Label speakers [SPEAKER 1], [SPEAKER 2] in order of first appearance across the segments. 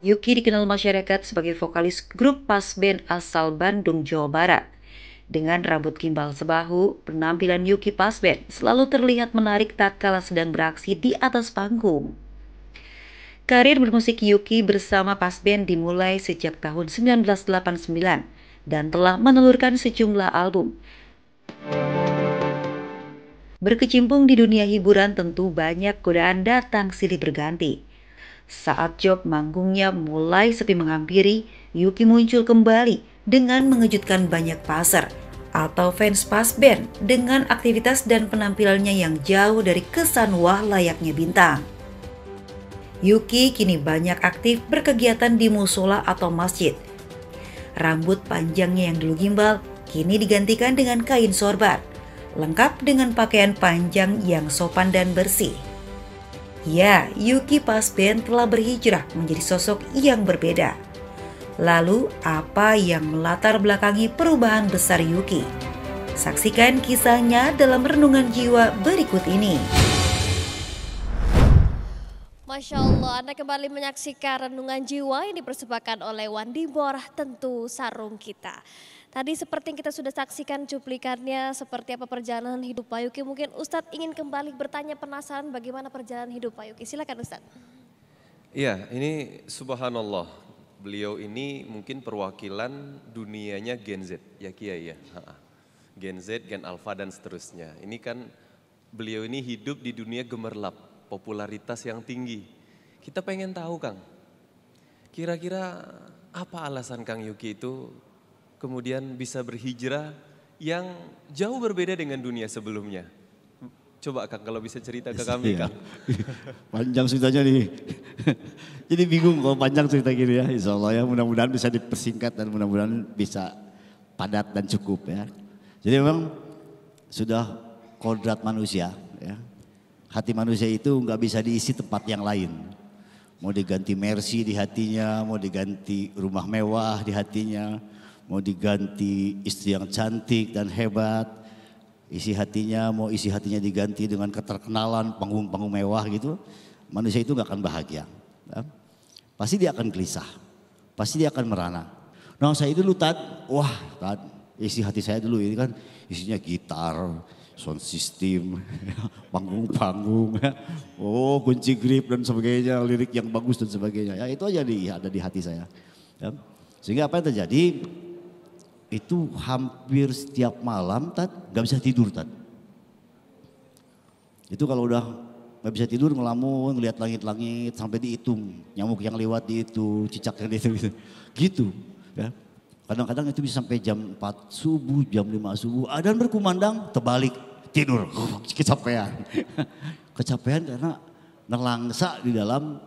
[SPEAKER 1] Yuki dikenal masyarakat sebagai vokalis grup pas band asal Bandung, Jawa Barat. Dengan rambut gimbal sebahu, penampilan Yuki pas band selalu terlihat menarik tatkala sedang beraksi di atas panggung. Karir bermusik Yuki bersama pas band dimulai sejak tahun 1989 dan telah menelurkan sejumlah album. Berkecimpung di dunia hiburan tentu banyak godaan datang silih berganti. Saat job manggungnya mulai sepi menghampiri, Yuki muncul kembali dengan mengejutkan banyak pasar atau fans pas band dengan aktivitas dan penampilannya yang jauh dari kesan wah layaknya bintang. Yuki kini banyak aktif berkegiatan di musola atau masjid. Rambut panjangnya yang dulu gimbal kini digantikan dengan kain sorban, lengkap dengan pakaian panjang yang sopan dan bersih. Ya, Yuki pas band telah berhijrah menjadi sosok yang berbeda. Lalu, apa yang melatar belakangi perubahan besar Yuki? Saksikan kisahnya dalam Renungan Jiwa berikut ini.
[SPEAKER 2] Masya Allah, Anda kembali menyaksikan Renungan Jiwa yang dipersembahkan oleh Wandi Bor, tentu sarung kita. Tadi seperti yang kita sudah saksikan cuplikannya, seperti apa perjalanan hidup Pak Yuki. Mungkin Ustadz ingin kembali bertanya, penasaran bagaimana perjalanan hidup Pak Yuki. Silakan Ustadz.
[SPEAKER 3] Iya, ini subhanallah. Beliau ini mungkin perwakilan dunianya Gen Z, ya Kiai ya. Gen Z, Gen Alpha dan seterusnya. Ini kan beliau ini hidup di dunia gemerlap, popularitas yang tinggi. Kita pengen tahu Kang, kira-kira apa alasan Kang Yuki itu kemudian bisa berhijrah yang jauh berbeda dengan dunia sebelumnya. Coba Kang kalau bisa cerita ke kami Kang.
[SPEAKER 4] Panjang ceritanya nih. Jadi bingung kalau panjang cerita gini ya. Insya Allah ya mudah-mudahan bisa dipersingkat dan mudah-mudahan bisa padat dan cukup ya. Jadi memang sudah kodrat manusia ya. Hati manusia itu nggak bisa diisi tempat yang lain. Mau diganti Mercy di hatinya, mau diganti rumah mewah di hatinya, mau diganti istri yang cantik dan hebat, isi hatinya diganti dengan keterkenalan panggung-panggung mewah gitu, manusia itu gak akan bahagia. Ya. Pasti dia akan gelisah, pasti dia akan merana. Nah saya dulu Tad, isi hati saya dulu ini kan isinya gitar, sound system, panggung-panggung, kunci grip dan sebagainya, lirik yang bagus dan sebagainya. Ya itu aja ada di hati saya. Ya. Sehingga apa yang terjadi? Itu hampir setiap malam Tad gak bisa tidur Tad. Itu kalau udah gak bisa tidur ngelamun, ngeliat langit-langit sampai dihitung. Nyamuk yang lewat dihitung, cicak yang dihitung gitu. Ya. Kadang-kadang itu bisa sampai jam 4 subuh, jam 5 subuh. Adzan berkumandang terbalik tidur, kecapean. Kecapean karena nelangsa di dalam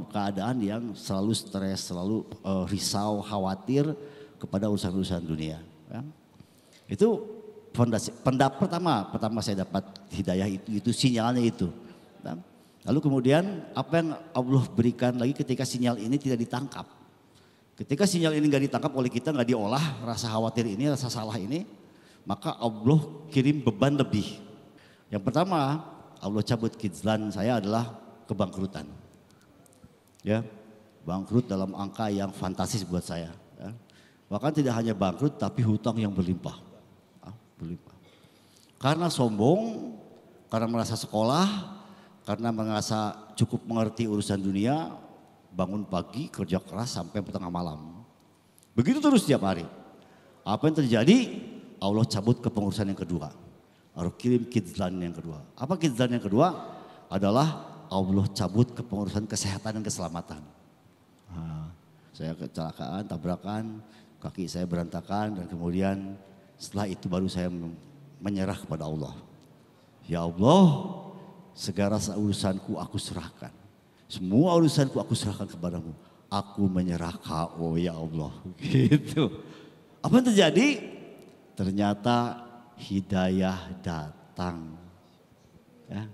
[SPEAKER 4] keadaan yang selalu stres, selalu risau, khawatir kepada urusan-urusan dunia. Ya. Itu fondasi. Pertama saya dapat hidayah itu sinyalnya itu. Ya. Lalu kemudian apa yang Allah berikan lagi ketika sinyal ini tidak ditangkap. Ketika sinyal ini nggak ditangkap oleh kita, nggak diolah, rasa khawatir ini, rasa salah ini, maka Allah kirim beban lebih. Yang pertama Allah cabut kizlan saya adalah kebangkrutan. Ya, bangkrut dalam angka yang fantastis buat saya. Ya. Bahkan tidak hanya bangkrut tapi hutang yang berlimpah. Berlimpah. Karena sombong, karena merasa sekolah, karena merasa cukup mengerti urusan dunia, bangun pagi kerja keras sampai tengah malam. Begitu terus setiap hari. Apa yang terjadi? Allah cabut kepengurusan yang kedua. Allah kirim kizlan yang kedua. Apa kizlan yang kedua? Adalah Allah cabut kepengurusan kesehatan dan keselamatan. Saya kecelakaan, tabrakan, kaki saya berantakan dan kemudian setelah itu baru saya menyerah kepada Allah. Ya Allah, segala urusanku aku serahkan. Semua urusanku aku serahkan kepadamu. Aku menyerah kau ya Allah. Gitu. Apa yang terjadi? Ternyata hidayah datang. Ya.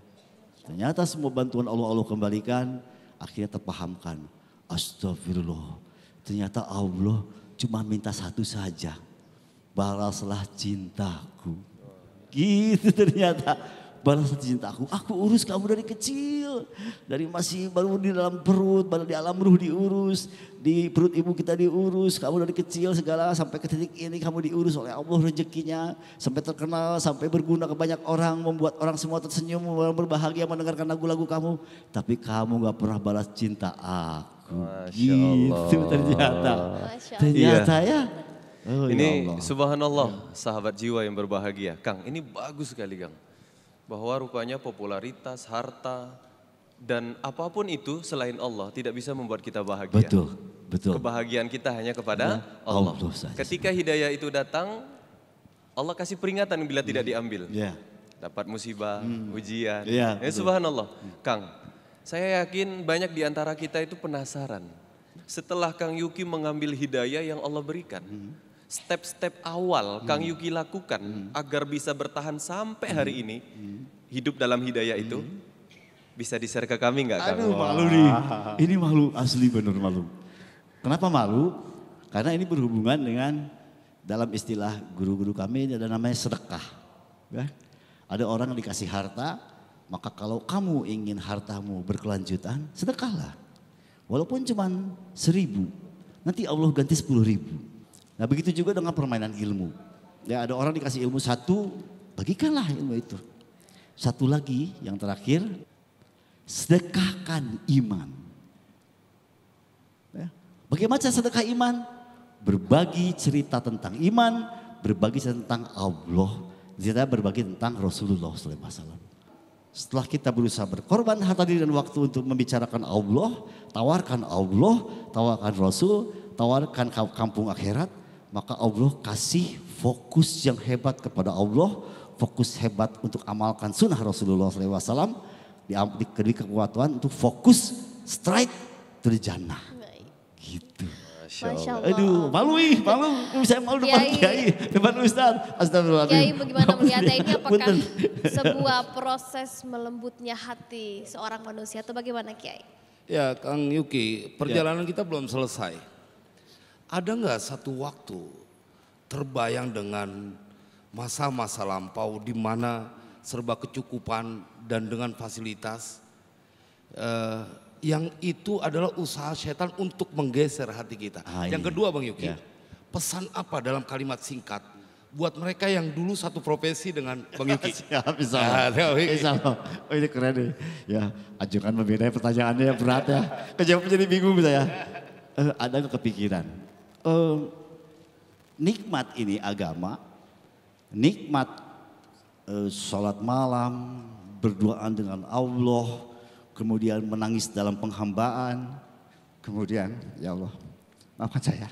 [SPEAKER 4] Ternyata semua bantuan Allah kembalikan. Akhirnya terpahamkan. Astagfirullah. Ternyata Allah cuma minta satu saja. Balaslah cintaku. Gitu ternyata. balas cinta aku urus kamu dari kecil. Dari masih baru di dalam perut, baru di alam ruh diurus. Di perut ibu kita diurus, kamu dari kecil segala sampai ke titik ini kamu diurus oleh Allah rezekinya. Sampai terkenal, sampai berguna ke banyak orang, membuat orang semua tersenyum, berbahagia mendengarkan lagu-lagu kamu. Tapi kamu gak pernah balas cinta aku.
[SPEAKER 3] Masya Allah.
[SPEAKER 4] Gitu ternyata. Ternyata ya. Oh,
[SPEAKER 3] Ini
[SPEAKER 4] ya Allah.
[SPEAKER 3] subhanallah sahabat jiwa yang berbahagia. Kang, ini bagus sekali Kang. Bahwa rupanya popularitas, harta, dan apapun itu selain Allah tidak bisa membuat kita bahagia.
[SPEAKER 4] Betul, betul.
[SPEAKER 3] Kebahagiaan kita hanya kepada
[SPEAKER 4] Ya,
[SPEAKER 3] Allah.
[SPEAKER 4] Allah saja.
[SPEAKER 3] Ketika hidayah itu datang, Allah kasih peringatan bila tidak diambil.
[SPEAKER 4] Ya.
[SPEAKER 3] Dapat musibah, ujian.
[SPEAKER 4] Iya, betul.
[SPEAKER 3] Subhanallah. Kang, saya yakin banyak di antara kita itu penasaran. Setelah Kang Yuki mengambil hidayah yang Allah berikan. Step-step awal Kang Yuki lakukan agar bisa bertahan sampai hari ini. Hidup dalam hidayah itu. Bisa di-share ke kami nggak Kang?
[SPEAKER 4] Aduh malu nih, ini malu asli bener malu. Kenapa malu? Karena ini berhubungan dengan dalam istilah guru-guru kami ada namanya sedekah. Ya? Ada orang yang dikasih harta, maka kalau kamu ingin hartamu berkelanjutan, sedekahlah. Walaupun cuma 1.000, nanti Allah ganti 10.000. Nah begitu juga dengan permainan ilmu. Ya ada orang dikasih ilmu 1, bagikanlah ilmu itu. Satu lagi yang terakhir, sedekahkan iman. Ya. Bagaimana cara sedekah iman? Berbagi cerita tentang iman, berbagi cerita tentang Allah, cerita berbagi tentang Rasulullah SAW. Setelah kita berusaha berkorban harta diri dan waktu untuk membicarakan Allah, tawarkan Rasul, tawarkan kampung akhirat, maka Allah kasih fokus yang hebat kepada Allah, fokus hebat untuk amalkan sunnah Rasulullah SAW, diberi kekuatan untuk fokus straight to the jannah. Gitu.
[SPEAKER 2] Masya Allah.
[SPEAKER 4] Aduh, malu. Saya malu depan Kiai, depan Ustaz. Astagfirullahaladzim.
[SPEAKER 2] Kiai bagaimana melihatnya ini apakah
[SPEAKER 4] Punten.
[SPEAKER 2] sebuah proses melembutnya hati seorang manusia atau bagaimana Kiai?
[SPEAKER 5] Ya Kang Yuki, perjalanan kita belum selesai. Ada nggak satu waktu terbayang dengan masa-masa lampau di mana serba kecukupan dan dengan fasilitas yang itu adalah usaha setan untuk menggeser hati kita. Yang kedua Bang Yuki, pesan apa dalam kalimat singkat buat mereka yang dulu satu profesi dengan Bang Yuki?
[SPEAKER 4] Siap, bisa. Oh ini keren nih. Ya, ajukan membeda pertanyaannya berat ya. Kejawab jadi bingung saya. Ada kepikiran. Nikmat ini agama, nikmat sholat malam, berduaan dengan Allah, kemudian menangis dalam penghambaan, kemudian ya Allah maafkan saya.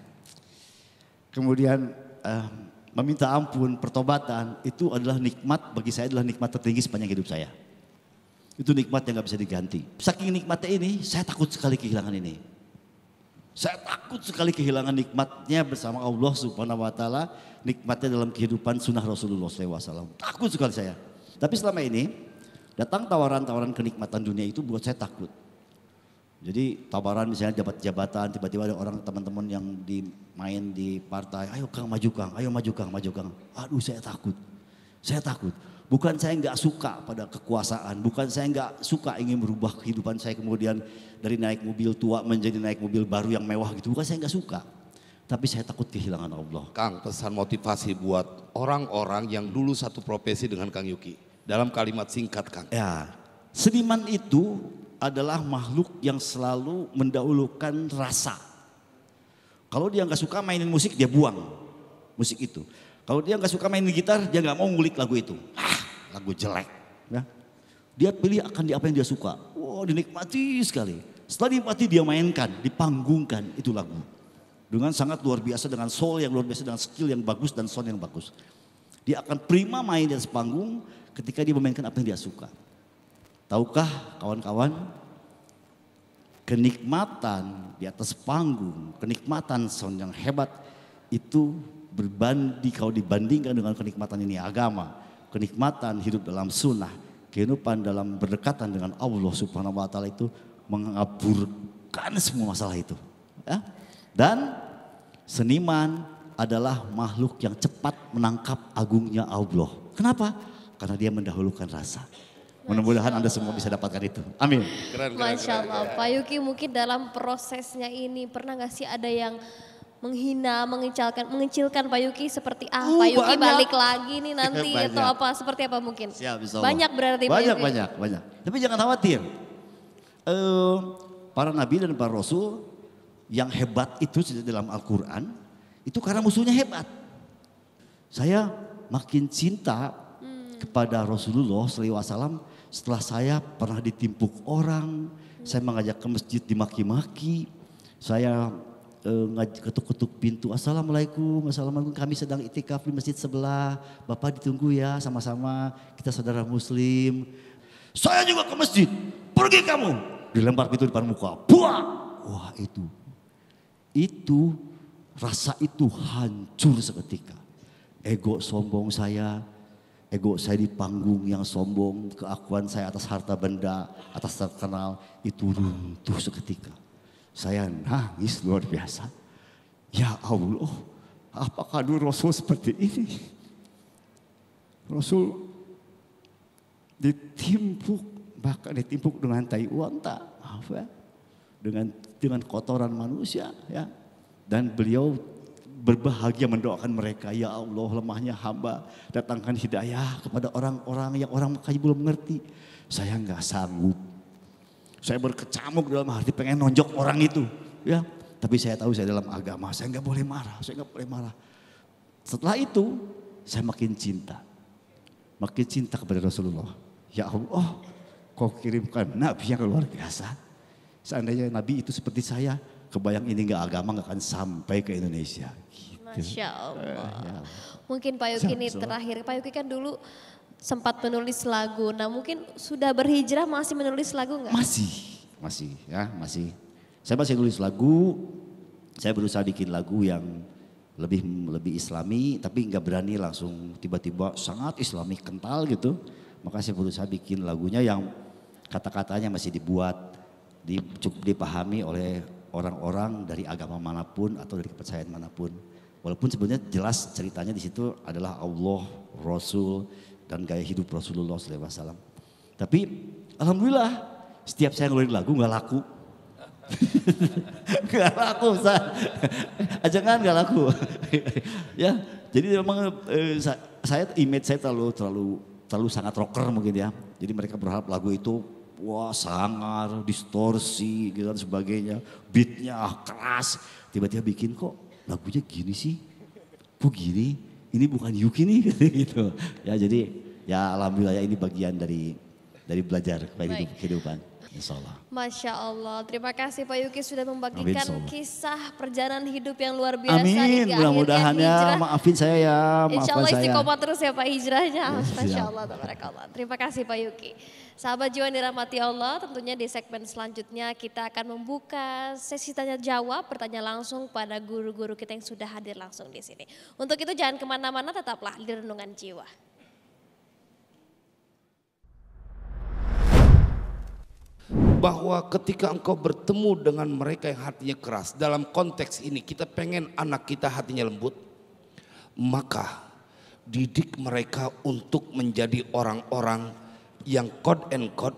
[SPEAKER 4] Kemudian meminta ampun, pertobatan itu adalah nikmat bagi saya, adalah nikmat tertinggi sepanjang hidup saya. Itu nikmat yang gak bisa diganti. Saking nikmatnya ini saya takut sekali kehilangan ini. Saya takut sekali kehilangan nikmatnya bersama Allah Subhanahu wa taala, nikmatnya dalam kehidupan sunnah Rasulullah SAW. Takut sekali saya. Tapi selama ini datang tawaran-tawaran kenikmatan dunia itu buat saya takut. Jadi tawaran misalnya jabatan, tiba-tiba ada orang teman-teman yang main di partai, ayo Kang maju Kang, ayo maju Kang, maju Kang. Aduh saya takut, saya takut. Bukan saya nggak suka pada kekuasaan, bukan saya nggak suka ingin merubah kehidupan saya kemudian dari naik mobil tua menjadi naik mobil baru yang mewah gitu, bukan saya nggak suka. Tapi saya takut kehilangan Allah.
[SPEAKER 5] Kang, pesan motivasi buat orang-orang yang dulu satu profesi dengan Kang Yuki. Dalam kalimat singkat Kang.
[SPEAKER 4] Ya, seniman itu adalah makhluk yang selalu mendahulukan rasa. Kalau dia nggak suka mainin musik, dia buang musik itu. Kalau dia nggak suka mainin gitar, dia nggak mau ngulik lagu itu. Lagu jelek. Ya. Dia pilih akan di apa yang dia suka. Wow, dinikmati sekali. Setelah dinikmati dia mainkan, dipanggungkan itu lagu. Dengan sangat luar biasa, dengan soul yang luar biasa, dengan skill yang bagus dan sound yang bagus. Dia akan prima main di atas panggung ketika dia memainkan apa yang dia suka. Tahukah kawan-kawan, kenikmatan di atas panggung, kenikmatan sound yang hebat itu kalau dibandingkan dengan kenikmatan ini agama, kenikmatan hidup dalam sunnah, kehidupan dalam berdekatan dengan Allah Subhanahu wa taala itu mengaburkan semua masalah itu. Ya? Dan seniman adalah makhluk yang cepat menangkap agungnya Allah. Kenapa? Karena dia mendahulukan rasa. Mudah-mudahan Anda semua bisa dapatkan itu. Amin.
[SPEAKER 2] Masya Allah, Pak Yuki mungkin dalam prosesnya ini pernah nggak sih ada yang menghina, mengecilkan Pak Yuki seperti Pak Yuki
[SPEAKER 4] Banyak.
[SPEAKER 2] balik lagi nih nanti
[SPEAKER 4] Banyak.
[SPEAKER 2] atau apa, seperti apa mungkin?
[SPEAKER 4] Siap, insya Allah.
[SPEAKER 2] Banyak berarti Pak
[SPEAKER 4] Banyak,
[SPEAKER 2] Yuki?
[SPEAKER 4] banyak. Tapi jangan khawatir. Para nabi dan para rasul yang hebat itu dalam Al-Quran, itu karena musuhnya hebat. Saya makin cinta kepada Rasulullah SAW setelah saya pernah ditimpuk orang, saya mengajak ke masjid dimaki-maki, saya ketuk-ketuk pintu, Assalamualaikum, Assalamualaikum, kami sedang itikaf di masjid sebelah, Bapak ditunggu ya sama-sama, kita saudara muslim. Saya juga ke masjid, pergi kamu, dilempar pintu depan muka, buang. Wah itu rasa itu hancur seketika. Ego sombong saya, ego saya di panggung yang sombong, keakuan saya atas harta benda, atas terkenal, itu runtuh seketika. Saya nangis luar biasa. Ya Allah, apakah dulu Rasul seperti ini? Rasul ditimpuk, bahkan ditimpuk dengan tai unta, ya, dengan kotoran manusia, ya. Dan beliau berbahagia mendoakan mereka, ya Allah lemahnya hamba, datangkan hidayah kepada orang-orang yang orang Mekah belum mengerti. Saya nggak sanggup. Saya berkecamuk dalam hati pengen nonjok orang itu, ya. Tapi saya tahu saya dalam agama, saya nggak boleh marah, Setelah itu saya makin cinta kepada Rasulullah. Ya Allah, kau kirimkan Nabi yang luar biasa. Seandainya Nabi itu seperti saya, kebayang ini nggak agama nggak akan sampai ke Indonesia. Gitu.
[SPEAKER 2] Masya Allah.
[SPEAKER 4] Ya.
[SPEAKER 2] Mungkin Pak Yuki ini terakhir, Pak Yuki kan dulu sempat menulis lagu. Nah mungkin sudah berhijrah masih menulis lagu nggak?
[SPEAKER 4] Masih. Saya masih nulis lagu. Saya berusaha bikin lagu yang lebih Islami, tapi nggak berani langsung tiba-tiba sangat Islami kental gitu. Maka saya berusaha bikin lagunya yang kata-katanya masih cukup dipahami oleh orang-orang dari agama manapun atau dari kepercayaan manapun. Walaupun sebenarnya jelas ceritanya di situ adalah Allah, Rasul, dan gaya hidup Rasulullah SAW. Tapi alhamdulillah setiap saya ngeluarin lagu nggak laku. Nggak laku, jangan nggak laku. Ya, jadi memang image saya terlalu sangat rocker mungkin ya. Jadi mereka berharap lagu itu wah sangar, distorsi gitu dan sebagainya, beatnya keras. Tiba-tiba bikin kok lagunya gini sih, kok gini? Ini bukan Yuki nih gitu. Ya jadi ya alhamdulillah ya ini bagian dari belajar kehidupan. Insya Allah.
[SPEAKER 2] Masya Allah, terima kasih Pak Yuki sudah membagikan
[SPEAKER 4] Amin,
[SPEAKER 2] kisah perjalanan hidup yang luar biasa.
[SPEAKER 4] Amin, mudah-mudahan ya, maafin saya ya,
[SPEAKER 2] Insya
[SPEAKER 4] maafkan
[SPEAKER 2] Allah
[SPEAKER 4] saya.
[SPEAKER 2] istiqomah terus ya Pak hijrahnya. Masya
[SPEAKER 4] Siap.
[SPEAKER 2] Allah, tabarakallah. Terima kasih Pak Yuki. Sahabat jiwa yang dirahmati Allah, tentunya di segmen selanjutnya kita akan membuka sesi tanya jawab, bertanya langsung pada guru-guru kita yang sudah hadir langsung di sini. Untuk itu jangan kemana-mana, tetaplah di Renungan Jiwa.
[SPEAKER 5] Bahwa ketika engkau bertemu dengan mereka yang hatinya keras, dalam konteks ini kita pengen anak kita hatinya lembut, maka didik mereka untuk menjadi orang-orang yang quote and quote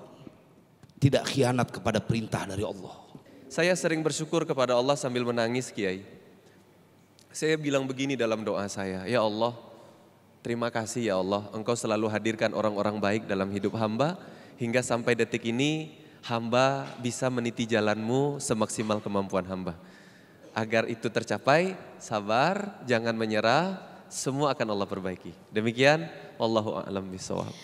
[SPEAKER 5] tidak khianat kepada perintah dari Allah.
[SPEAKER 3] Saya sering bersyukur kepada Allah sambil menangis, Kiai. Saya bilang begini dalam doa saya, ya Allah, terima kasih ya Allah, Engkau selalu hadirkan orang-orang baik dalam hidup hamba, hingga sampai detik ini hamba bisa meniti jalanmu semaksimal kemampuan hamba. Agar itu tercapai, sabar, jangan menyerah, semua akan Allah perbaiki. Demikian, wallahu a'lam bishawab.